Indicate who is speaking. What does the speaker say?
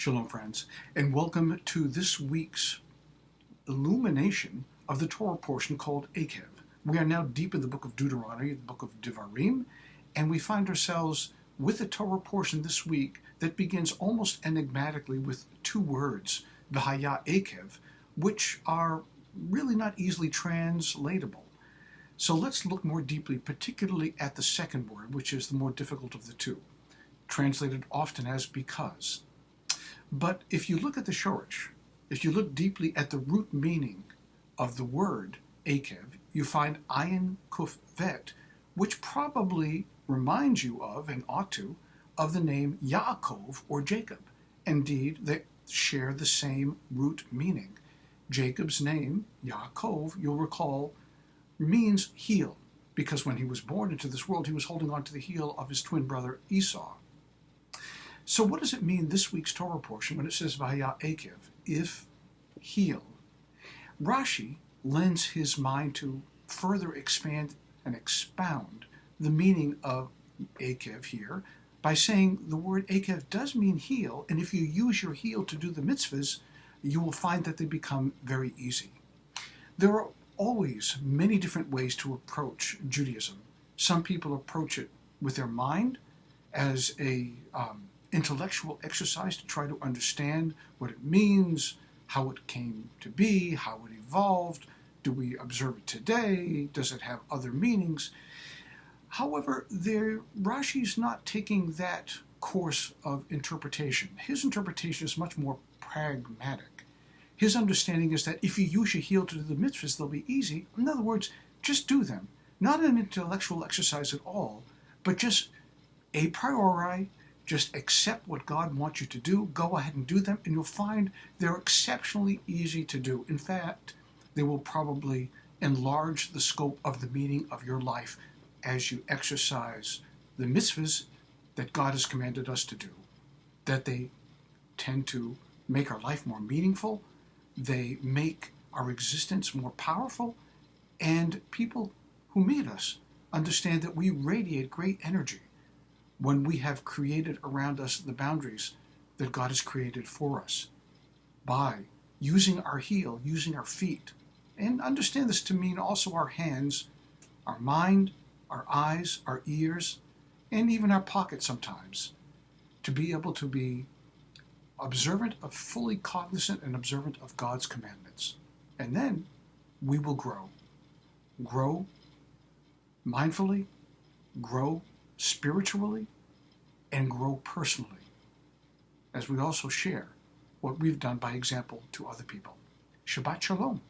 Speaker 1: Shalom, friends, and welcome to this week's illumination of the Torah portion called Ekev. We are now deep in the book of Deuteronomy, the book of Devarim, and we find ourselves with the Torah portion this week that begins almost enigmatically with two words, V'haya Ekev, which are really not easily translatable. So let's look more deeply, particularly at the second word, which is the more difficult of the two, translated often as because. But if you look at the Shoresh, if you look deeply at the root meaning of the word Ekev, you find Ayin Kuf Vet, which probably reminds you of, and ought to, of the name Yaakov or Jacob. Indeed, they share the same root meaning. Jacob's name, Yaakov, you'll recall, means heel, because when he was born into this world, he was holding on to the heel of his twin brother Esau. So what does it mean, this week's Torah portion, when it says V'haya Ekev, if heel? Rashi lends his mind to further expand and expound the meaning of Ekev here by saying the word Ekev does mean heel, and if you use your heel to do the mitzvahs, you will find that they become very easy. There are always many different ways to approach Judaism. Some people approach it with their mind as a intellectual exercise to try to understand what it means, how it came to be, how it evolved. Do we observe it today? Does it have other meanings? However, Rashi's not taking that course of interpretation. His interpretation is much more pragmatic. His understanding is that if you use your heel to do the mitzvahs, they'll be easy. In other words, just do them. Not an intellectual exercise at all, but just a priori. Just accept what God wants you to do, go ahead and do them, and you'll find they're exceptionally easy to do. In fact, they will probably enlarge the scope of the meaning of your life as you exercise the mitzvahs that God has commanded us to do, that they tend to make our life more meaningful, they make our existence more powerful, and people who meet us understand that we radiate great energy when we have created around us the boundaries that God has created for us by using our heel, using our feet, and understand this to mean also our hands, our mind, our eyes, our ears, and even our pocket sometimes, to be able to be observant of, fully cognizant and observant of God's commandments. And then we will grow. Grow mindfully, grow spiritually, and grow personally, as we also share what we've done by example to other people. Shabbat Shalom.